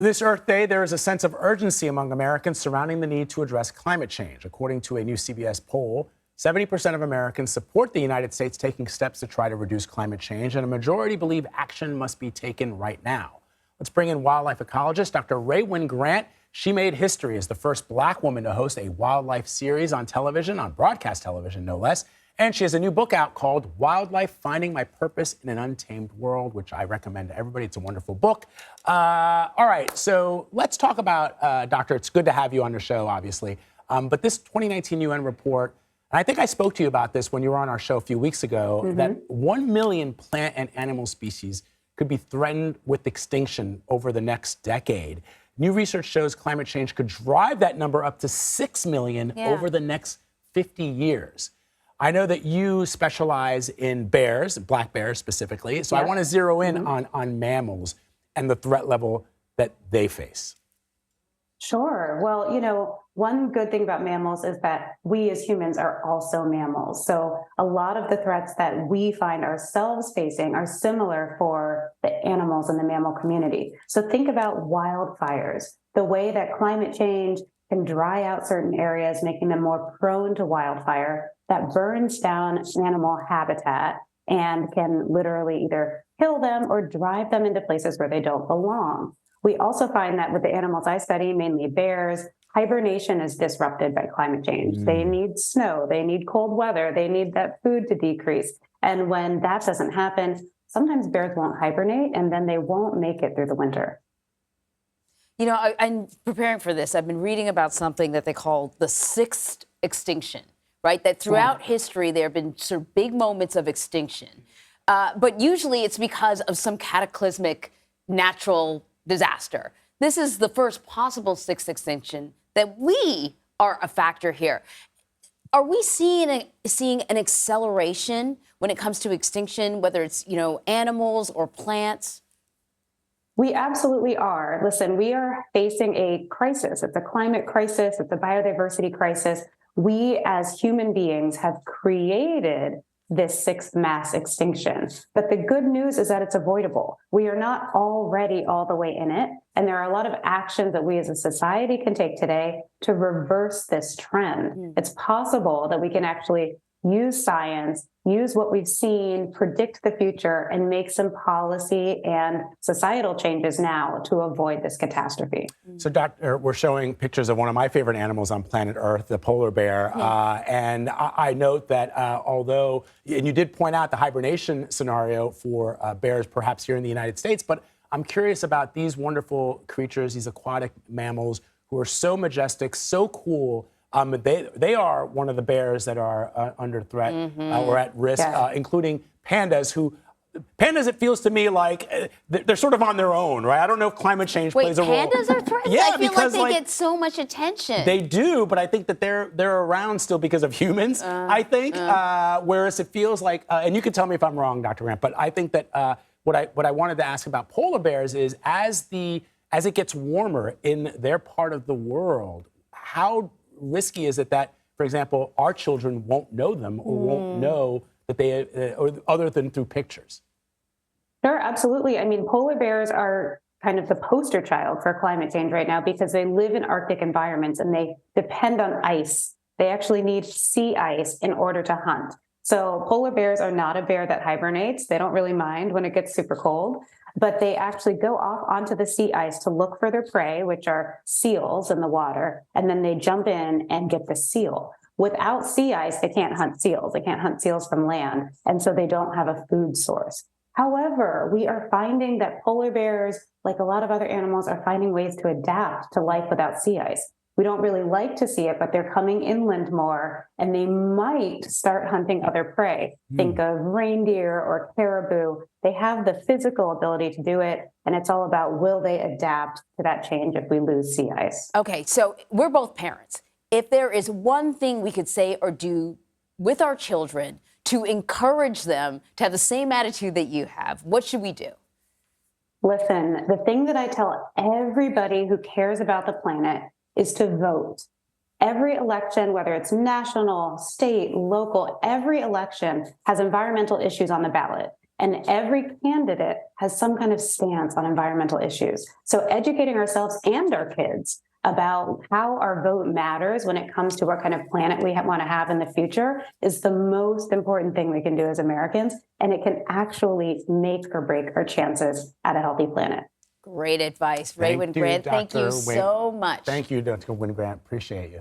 This Earth Day, there is a sense of urgency among Americans surrounding the need to address climate change. According to a new CBS poll, 70% of Americans support the United States taking steps to try to reduce climate change, and a majority believe action must be taken right now. Let's bring in wildlife ecologist Dr. Rae Wynn-Grant. She made history as the first Black woman to host a wildlife series on television, on broadcast television, no less. And she has a new book out called Wildlife: Finding My Purpose in an Untamed World, which I recommend to everybody. It's a wonderful book. All right, so let's talk about, Doctor, it's good to have you on the show, obviously. But this 2019 UN report, and I think I spoke to you about this when you were on our show a few weeks ago, that 1 million plant and animal species could be threatened with extinction over the next decade. New research shows climate change could drive that number up to 6 million over the next 50 years. I know that you specialize in bears, black bears specifically, so I want to zero in on mammals and the threat level that they face. Sure. Well, one good thing about mammals is that we as humans are also mammals. So a lot of the threats that we find ourselves facing are similar for the animals in the mammal community. So think about wildfires, the way that climate change can dry out certain areas, making them more prone to wildfire. That burns down animal habitat and can literally either kill them or drive them into places where they don't belong. We also find that with the animals I study, mainly bears, hibernation is disrupted by climate change. They need snow, they need cold weather, they need that food to decrease. And when that doesn't happen, sometimes bears won't hibernate and then they won't make it through the winter. I'm preparing for this. I've been reading about something that they call the sixth extinction, right? That throughout history, there have been sort of big moments of extinction. But usually it's because of some cataclysmic natural disaster. This is the first possible sixth extinction that we are a factor here. Are we seeing an acceleration when it comes to extinction, whether it's, animals or plants? We absolutely are. Listen, we are facing a crisis. It's a climate crisis. It's a biodiversity crisis. We as human beings have created this sixth mass extinction. But the good news is that it's avoidable. We are not already all the way in it. And there are a lot of actions that we as a society can take today to reverse this trend. It's possible that we can actually use science, use what we've seen, predict the future, and make some policy and societal changes now to avoid this catastrophe. So, Doctor, we're showing pictures of one of my favorite animals on planet Earth, the polar bear. And I note that although, and you did point out the hibernation scenario for bears, perhaps here in the United States, but I'm curious about these wonderful creatures, these aquatic mammals who are so majestic, so cool. They are one of the bears that are under threat or at risk, including pandas, it feels to me like they're sort of on their own, right? I don't know if climate change plays a role. Wait, pandas are threatened? Yeah, I feel like they get so much attention. They do, but I think that they're around still because of humans, I think. Whereas it feels like, and you can tell me if I'm wrong, Dr. Grant, but I think that what I wanted to ask about polar bears is as it gets warmer in their part of the world, how risky is it that, for example, our children won't know them or won't know that they, or other than through pictures? Sure, absolutely. I mean, polar bears are kind of the poster child for climate change right now because they live in Arctic environments and they depend on ice. They actually need sea ice in order to hunt. So polar bears are not a bear that hibernates. They don't really mind when it gets super cold, but they actually go off onto the sea ice to look for their prey, which are seals in the water, and then they jump in and get the seal. Without sea ice, they can't hunt seals. They can't hunt seals from land, and so they don't have a food source. However, we are finding that polar bears, like a lot of other animals, are finding ways to adapt to life without sea ice. We don't really like to see it, but they're coming inland more, and they might start hunting other prey. Think of reindeer or caribou. They have the physical ability to do it, and it's all about will they adapt to that change if we lose sea ice. Okay, so we're both parents. If there is one thing we could say or do with our children to encourage them to have the same attitude that you have, what should we do? Listen, the thing that I tell everybody who cares about the planet is to vote. Every election, whether it's national, state, local, every election has environmental issues on the ballot. And every candidate has some kind of stance on environmental issues. So educating ourselves and our kids about how our vote matters when it comes to what kind of planet we want to have in the future is the most important thing we can do as Americans. And it can actually make or break our chances at a healthy planet. Great advice. Rae Wynn-Grant, thank you so much. Thank you, Dr. Wynn-Grant. Appreciate you.